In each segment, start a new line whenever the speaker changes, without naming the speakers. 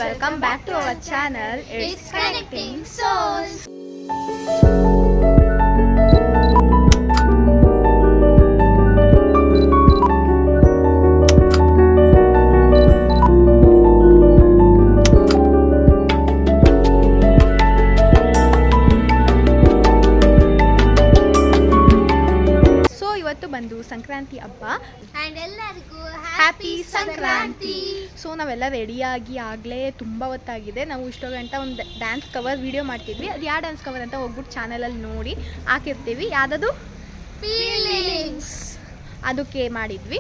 welcome back to our channel. It's Connecting Souls. ಬಂದು ಸಂಕ್ರಾಂತಿ ಹಬ್ಬ
and ಎಲ್ಲರಿಗೂ
ಹ್ಯಾಪಿ ಸಂಕ್ರಾಂತಿ. ಸೊ ನಾವೆಲ್ಲ ರೆಡಿಯಾಗಿ ಆಗಲೇ ತುಂಬ ಹೊತ್ತಾಗಿದೆ. ನಾವು ಇಷ್ಟೋ ಗಂಟೆ ಒಂದು ಡ್ಯಾನ್ಸ್ ಕವರ್ ವಿಡಿಯೋ ಮಾಡ್ತಿದ್ವಿ. ಅದು ಯಾವ ಡ್ಯಾನ್ಸ್ ಕವರ್ ಅಂತ ಹೋಗ್ಬಿಟ್ಟು ಚಾನಲಲ್ಲಿ ನೋಡಿ ಹಾಕಿರ್ತೀವಿ. ಯಾವುದದು
ಫೀಲಿಂಗ್ಸ್
ಅದಕ್ಕೆ ಮಾಡಿದ್ವಿ.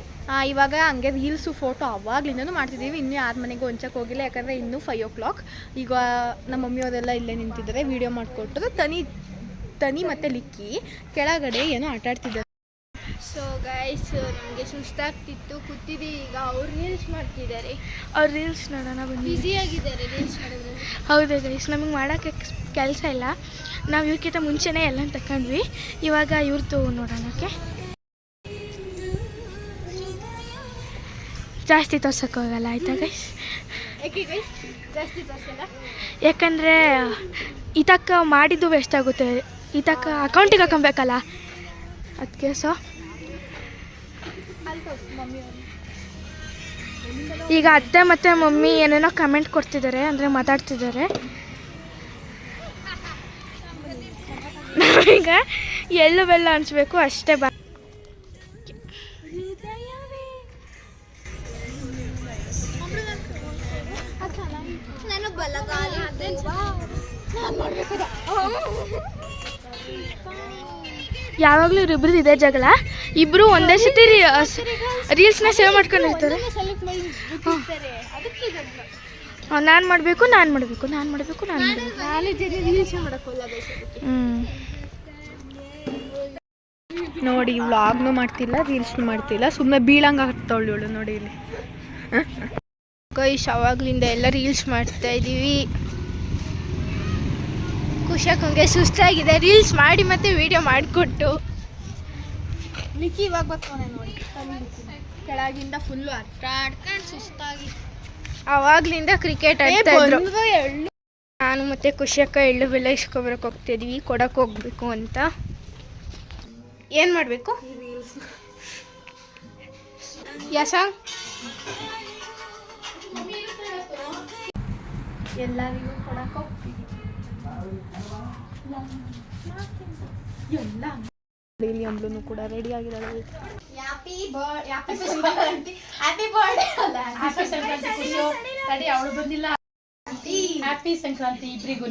ಇವಾಗ ಹಂಗೆ ರೀಲ್ಸು ಫೋಟೋ ಅವಾಗ್ಲಿಂದನೂ ಮಾಡ್ತಿದ್ದೀವಿ. ಇನ್ನೂ ಯಾರ ಮನೆಗೂ ಹೊಂಚಕ್ಕೆ ಹೋಗಿಲ್ಲ, ಯಾಕಂದರೆ ಇನ್ನೂ 5 o'clock. ಈಗ ನಮ್ಮ ಮಮ್ಮಿಯವರೆಲ್ಲ ಇಲ್ಲೇ ನಿಂತಿದ್ದಾರೆ, ವಿಡಿಯೋ ಮಾಡಿಕೊಟ್ಟರು. ತನಿ ಮತ್ತು ಲಿಕ್ಕಿ ಕೆಳಗಡೆ ಏನೋ ಆಟಾಡ್ತಿದ್ದಾರೆ.
ಸೊ ಗೈಸ್, ನಮಗೆ ಸುಸ್ತಾಗ್ತಿತ್ತು, ಕೂತಿದ್ದೀವಿ. ಈಗ ಅವ್ರು ರೀಲ್ಸ್ ಮಾಡ್ತಿದ್ದಾರೆ.
ಅವ್ರು ರೀಲ್ಸ್ ನೋಡೋಣ ಬನ್ನಿ.
ಬ್ಯುಸಿಯಾಗಿದ್ದಾರೆ ರೀಲ್ಸ್ ಮಾಡೋದ್ರಲ್ಲಿ.
ಹೌದು ಗೈಸ್, ನಮಗೆ ಮಾಡೋಕ್ಕೆ ಕೆಲಸ ಇಲ್ಲ. ನಾವು ಇವ್ರಿಗಿಂತ ಮುಂಚೆನೇ ಎಲ್ಲ ತಗೊಂಡ್ವಿ. ಇವಾಗ ಇವ್ರದ್ದು ನೋಡೋಣಕ್ಕೆ. ಜಾಸ್ತಿ ತೋರ್ಸೋಕ್ಕೋಗಲ್ಲ, ಆಯಿತಾ ಗೈಸ್?
ಯಾಕೆ ಗೈಸ್ ಜಾಸ್ತಿ ತೋರಿಸಲ್ಲ?
ಯಾಕಂದರೆ ಇದಕ್ಕ ಮಾಡಿದ್ದು ವೇಸ್ಟ್ ಆಗುತ್ತೆ. ಇದಕ್ಕೆ ಅಕೌಂಟಿಗೆ ಹಾಕೊಬೇಕಲ್ಲ, ಅದಕ್ಕೆ. ಸೊ ಈಗ ಅತ್ತೆ ಮತ್ತು ಮಮ್ಮಿ ಏನೇನೋ ಕಮೆಂಟ್ ಕೊಡ್ತಿದ್ದಾರೆ, ಅಂದರೆ ಮಾತಾಡ್ತಿದ್ದಾರೆ. ನಾವೀಗ ಎಳ್ಳು ಬೆಲ್ಲ ಹಂಚ್ಬೇಕು ಅಷ್ಟೇ.
ನಾನು ಬಲಗಾಲಿ
ಯಾವಾಗಲೂ ಇವ್ರಿಬ್ರದ್ದು ಇದೆ ಜಗಳ. ಇಬ್ಬರು ಒಂದೇ ಸತಿ ರೀಲ್ಸ್ನ ಸೇವ್ ಮಾಡ್ಕೊಂಡಿರ್ತಾರೆ. ನಾನು ಮಾಡಬೇಕು
ನೋಡಿ, ವ್ಲಾಗ್ನು ಮಾಡ್ತಿಲ್ಲ, ರೀಲ್ಸ್ನು ಮಾಡ್ತಿಲ್ಲ, ಸುಮ್ಮನೆ ಬೀಳಂಗೆ ಆಗ್ತಾವಳು ನೋಡಿ ಇಲ್ಲಿ.
ಗೈಸ್, ಅವಾಗ್ಲಿಂದ ಎಲ್ಲ ರೀಲ್ಸ್ ಮಾಡ್ತಾ ಇದ್ದೀವಿ. ಖುಷಿಯಾಗಿ ಸುಸ್ತಾಗಿದೆ ರೀಲ್ಸ್ ಮಾಡಿ ಮತ್ತೆ ವಿಡಿಯೋ ಮಾಡಿಕೊಟ್ಟು.
ಲಿಕ್ಕಿ ಇವಾಗ ಬರ್ತಾನೆ ನೋಡಿ, ಕೆಳಗಿಂದ ಫುಲ್ಲು ಆಡ್ಕೊಂಡು ಸುಸ್ತಾಗಿ.
ಅವಾಗ್ಲಿಂದ ಕ್ರಿಕೆಟ್ ಆಡ್ತಾ ಇದ್ರು. ನಾನು ಮತ್ತೆ ಖುಷಿಯಕ್ಕ ಎಳ್ಳು ಬೆಲ್ಲ ಇಸ್ಕೊಬರಕ್ಕೆ ಹೋಗ್ತಿದ್ವಿ, ಕೊಡಕ್ಕೆ ಹೋಗ್ಬೇಕು ಅಂತ. ಏನು ಮಾಡಬೇಕು? ಯಸ
ಎಲ್ಲರಿಗೂ ಕೊಡಕ್ಕೆ ಹೋಗ್ತೀವಿ. ಇಲ್ಲಿ ಅಂಬ್ಲೂ ಕೂಡ ರೆಡಿ ಆಗಿದ್ದಾಳೆ.
ಅವಳು ಬಂದಿಲ್ಲ. ಹ್ಯಾಪಿ ಸಂಕ್ರಾಂತಿ ಇಬ್ರಿಗೂ.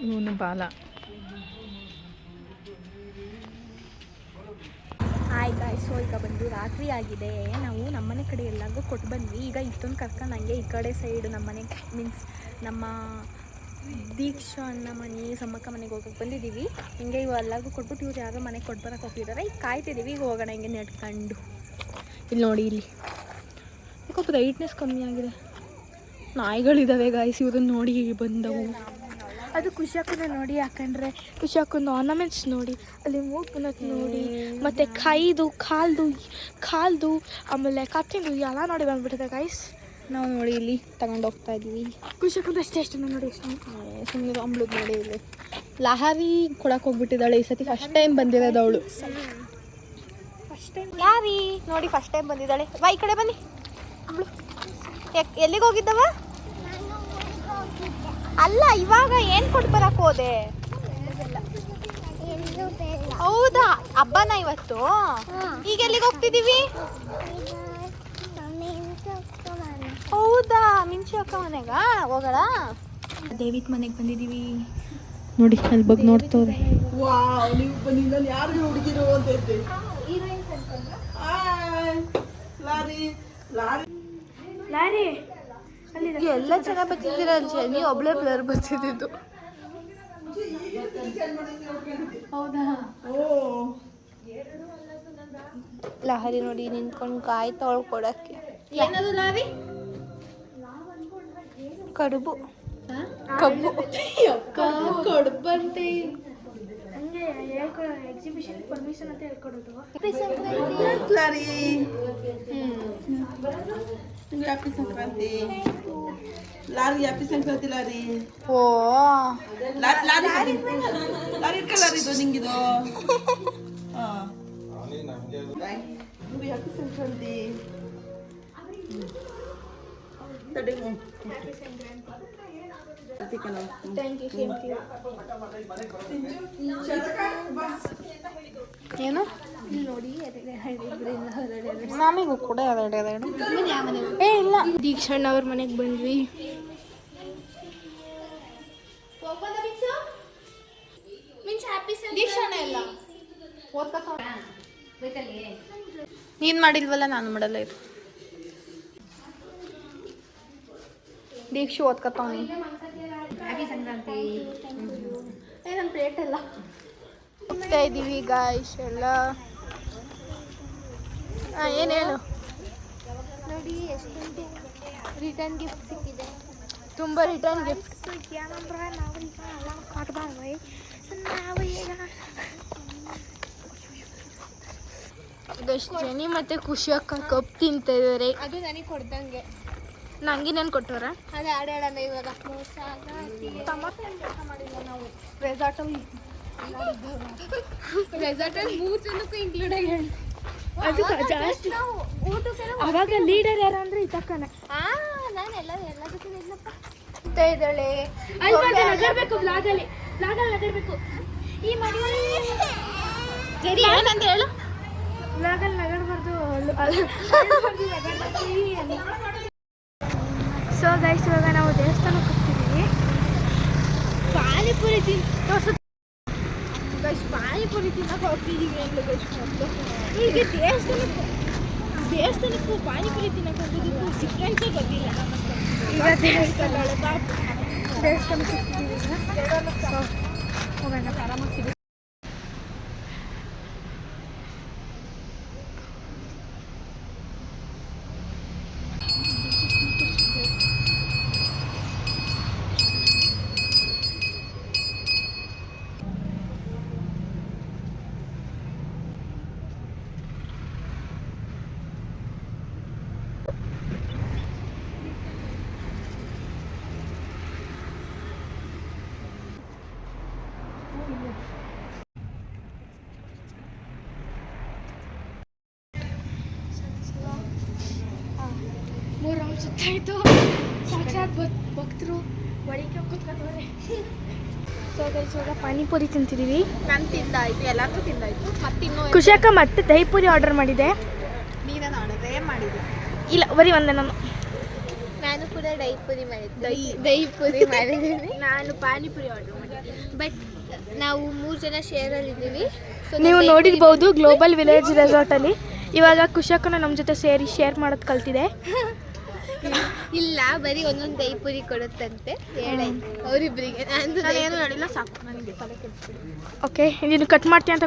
ಇವನು ಬಾಲ. ಹಾಯ್ ಗಾಯ್ಸ್, ಸೊ ಈಗ ಬಂದು ರಾತ್ರಿ ಆಗಿದೆ. ನಾವು ನಮ್ಮನೆ ಕಡೆ ಎಲ್ಲರಿಗೂ ಕೊಟ್ಟು ಬಂದ್ವಿ. ಈಗ ಇಷ್ಟೊಂದು ಕರ್ಕೊಂಡು ಹಂಗೆ ಈ ಕಡೆ ಸೈಡ್ ನಮ್ಮನೆ ಮೀನ್ಸ್ ನಮ್ಮ ದೀಕ್ಷಾ ಅಣ್ಣ ಮನೆ, ಸಮ್ಮಕ್ಕ ಮನೆಗೆ ಹೋಗಕ್ಕೆ ಬಂದಿದ್ದೀವಿ. ಹಿಂಗೆ ಇವು ಎಲ್ಲರಿಗೂ ಕೊಟ್ಬಿಟ್ಟು ಇವ್ರು ಯಾರೋ ಮನೆಗೆ ಕೊಟ್ಟು ಬರೋಕೆ ಹೋಗ್ತಿದ್ದಾರೆ. ಈಗ ಕಾಯ್ತಿದ್ದೀವಿ, ಈಗ ಹೋಗೋಣ ಹಿಂಗೆ ನಡ್ಕೊಂಡು. ಇಲ್ಲಿ ನೋಡಿ, ಇಲ್ಲಿ ಯಾಕೋ ಬ್ರೈಟ್ನೆಸ್ ಕಮ್ಮಿ ಆಗಿದೆ. ನಾಯಿಗಳಿದ್ದಾವೆ ಗಾಯ್ಸ್, ಇವ್ರನ್ನ ನೋಡಿ ಬಂದವು.
ಅದು ಖುಷಿಯಾಕನ್ನ ನೋಡಿ, ಯಾಕಂದರೆ ಖುಷಿಯಾಕಂದು ಆರ್ನಮೆಂಟ್ಸ್ ನೋಡಿ, ಅಲ್ಲಿ ಮೂಗ್ನತ್ ನೋಡಿ, ಮತ್ತು ಕೈದು ಕಾಲ್ದು ಆಮೇಲೆ ಕತ್ತಿಂದು ಎಲ್ಲ ನೋಡಿ ಬಂದ್ಬಿಟ್ಟಿದೆ ಗೈಸ್.
ನಾವು ನೋಡಿ ಇಲ್ಲಿ ತಗೊಂಡು ಹೋಗ್ತಾ ಇದ್ದೀವಿ.
ಖುಷಿಯಾಕಂದು ಅಷ್ಟೇ ನೋಡಿ.
ಸುಮ್ಮನೆ ಅಂಬ್ಳದ್ ನೋಡಿ ಇಲ್ಲಿ ಲಹಾರಿ ಕೊಡಕ್ಕೆ ಹೋಗ್ಬಿಟ್ಟಿದ್ದಾಳೆ. ಈ ಸತಿ ಫಸ್ಟ್ ಟೈಮ್ ಬಂದಿರೋದು ಅವಳು. ಲಾರಿ ನೋಡಿ ಫಸ್ಟ್ ಟೈಮ್ ಬಂದಿದ್ದಾಳೆ. ಈ ಕಡೆ ಬನ್ನಿ ಅಂಬ್ಳು. ಎಲ್ಲಿಗೆ ಹೋಗಿದ್ದವ? ಅಲ್ಲ, ಇವಾಗ ಏನು ಕೊಟ್ಟು ಬರಕ್ಕೆ ಹೋದೆ? ಹೌದಾ, ಹಬ್ಬನ ಇವತ್ತು? ಈಗ ಎಲ್ಲಿಗೆ ಹೋಗ್ತಿದ್ದೀವಿ? ಹೌದಾ, ಮಿಂಚು ಅಕ್ಕ ಮನೆಗ ಹೋಗೋಣ. ದೇವಿತ್ ಮನೆಗೆ ಬಂದಿದ್ದೀವಿ ನೋಡಿ, ಅಲ್ಲಿ ಬಗ್ಗೆ ನೋಡ್ತವ್ರೆ.
ಲಾರಿ
ಎಲ್ಲ ಚೆನ್ನಾಗಿ ಬರ್ತಿದ್ದೀರ ಅಲ್ಜಿ, ನೀವು ಒಬ್ಳೆ ಬ್ಲರ್ ಬರ್ತಿದ್ದು.
ಹೌದಾ?
ಲಹರಿ ನೋಡಿ ನಿಂತ್ಕೊಂಡು ಕಾಯ್ತಾವಳು ಕೊಡಕ್ಕೆ.
ಏನದು ಲಾರಿ?
ಕಡುಬು,
ಕಬ್ಬು, ಕಡುಬಂತೆ.
ಹಂಗೆ ಹೇಳ್ಕೊಡೋ ಎಕ್ಸಿಬಿಷನ್ ಪರ್ಮಿಷನ್ ಅಂತ ಹೇಳ್ಕೊಡೋದು.
Happy Sankranti. Lorry happy Sankranti lorry.
ಓ
ಲಾರಿ ಇಟ್ಕೊಳ್ಳಾರಿದು ನಿಂಗಿದು. ಹ್ಯಾಪಿ ಸಂಕ್ರಾಂತಿ.
ಏನು ನಮಿಗೂ ಕೂಡ ಎರಡು ಏ ಇಲ್ಲ. ದೀಕ್ಷಣ್ಣ ಅವ್ರ ಮನೆಗೆ ಬಂದ್ವಿ. ದೀಕ್ಷಣ್ಣ ಇಲ್ಲ ನೀನ್ ಮಾಡಿಲ್ವಲ್ಲ, ನಾನು ಮಾಡಲ್ಲ. ಇದು ದೀಕ್ಷು ಓದ್ಕತ್ತವನಿ. ನನ್ನ ಪ್ಲೇಟ್ ಎಲ್ಲ ಹೋಗ್ತಾ ಇದ್ದೀವಿ ಗಾಯ್ಸ್ ಎಲ್ಲ. ಏನು ಹೇಳು.
ನೋಡಿ ಎಷ್ಟು ರಿಟರ್ನ್ ಗಿಫ್ಟ್ ಸಿಕ್ಕಿದೆ.
ತುಂಬ ರಿಟರ್ನ್ ಗಿಫ್ಟ್.
ಏನಂದ್ರೆ ನಾವು ಈಗ ಎಲ್ಲ ಕೊಟ್ಬಾರ್ದು. ನಾವು ಈಗ
ಜನಿ ಮತ್ತೆ ಖುಷಿ ಅಕ್ಕ ಕಪ್ ತಿಂತಿದ್ದಾರೆ.
ಅದು ನನಗೆ ಕೊಡ್ದಂಗೆ.
ನಂಗೆ ನಾನು ಕೊಟ್ಟವ್ರ.
ಅದೇ ಆಡೋಣ ಇವಾಗ.
ಮಾಡಿಲ್ಲ ನಾವು ರೆಸಾರ್ಟಲ್ಲಿ.
ರೆಸಾರ್ಟಲ್ಲಿ 3 ಜನಕ್ಕೂ ಇನ್ಕ್ಲೂಡ್ ಆಗಿ ಹೇಳಿ.
ಅದು ಜಾಸ್ತಿ. ಅವಾಗ ಲೀಡರ್ ಯಾರು ಅಂದ್ರೆ ಇತಕ್ಕನ.
ನಾನು ಎಲ್ಲದಕ್ಕೂ ನಿಲ್ಲಪ್ಪ
ಇದ್ದಾಳೆ. ನಗರ್ಬೇಕು ಬ್ಲಾಗಲ್ಲಿ ನಗರ್ಬೇಕು. ಈ ಮಡಿ ಸರಿ ಏನಂತ ಹೇಳು. ಬ್ಲಾಗಲ್ಲಿ ನಗರ್ಬಾರ್ದು. ಸೊ ಗೈಸ್ ಇವಾಗ ನಾವು ದೇವಸ್ಥಾನಕ್ಕೆ ಹೋಗ್ತಿದ್ದೀವಿ. ಪಾನಿಪುರಿ ಗೈಸ್ ಪಾನಿಪುರಿ ತಿನ್ನಕ್ಕೆ ಹೋಗ್ತಿದ್ದೀವಿ ಅಂತ ಗೈಸ್. ಈಗ ದೇವಸ್ಥಾನಕ್ಕೂ ಪಾನಿಪುರಿ ತಿನ್ನಕ್ಕೆ ಹೋಗೋದಕ್ಕೂ ಡಿಫ್ರೆನ್ಸೇ ಗೊತ್ತಿಲ್ಲ. ಈಗ ದೇವಸ್ಥಾನಕ್ಕೆ ಹೋಗ್ತಿದ್ದೀವಿ. ಹೋಗೋಣ ಆರಾಮಾಗ್ತೀವಿ. ಮೂರು ರೌಂಡ್ ಸುತ್ತಾಯಿತು. ಸಾಕ್ಷಾತ್ ಭಕ್ತರು ಒಳಗೆ ಕೂತ್ಕೊಂಡವ್ರೆ. ಸೊ ಗೈಸ್ ಇವಾಗ ಪಾನಿಪುರಿ ತಿಂತಿದ್ದೀವಿ.
ನಾನು ತಿಂದಾಯ್ತು, ಎಲ್ಲರೂ ತಿಂದಾಯ್ತು. ಮತ್ತಿನ್ನೂ
ಖುಷಿಯಕ್ಕ ಮತ್ತೆ ದಹಿಪುರಿ ಆರ್ಡರ್ ಮಾಡಿದೆ.
ನೀನೇನು ಆರ್ಡರ್ ಮಾಡಿದೆ?
ಇಲ್ಲ ಬರೀ ಒಂದೇ.
ನಾನು ಕೂಡ ದಹಿಪುರಿ ಮಾಡಿದ್ದೀನಿ.
ನಾನು ಪಾನಿಪುರಿ ಆರ್ಡರ್ ಮಾಡಿದ್ದೆ.
ಬಟ್ ನಾವು 3 ಜನ ಶೇರಲ್ಲಿ ಇದ್ದೀವಿ.
ನೀವು ನೋಡಿರ್ಬೋದು ಗ್ಲೋಬಲ್ ವಿಲೇಜ್ ರೆಸಾರ್ಟಲ್ಲಿ. ಇವಾಗ ಖುಷಿಯಕ್ಕನ ನಮ್ಮ ಜೊತೆ ಸೇರಿ ಶೇರ್ ಮಾಡೋದು ಕಲ್ತಿದೆ.
ಇಲ್ಲ, ಬರೀ ಒಂದೊಂದು ದಹಿಪುರಿ ಕೊಡುತ್ತಂತೆ ಹೇಳಾಯ್ತು ಅವರಿಬ್ಬರಿಗೆ.
ನಾನು ಏನು ಹೇಳಿಲ್ಲ, ಸಾಕು ನನಗೆ ತಲೆ ಕೆಡಿಸ್ಬಿಡಿ.
ಓಕೆ ಇದನ್ನು ಕಟ್ ಮಾಡ್ತೀನಿ ಅಂತ.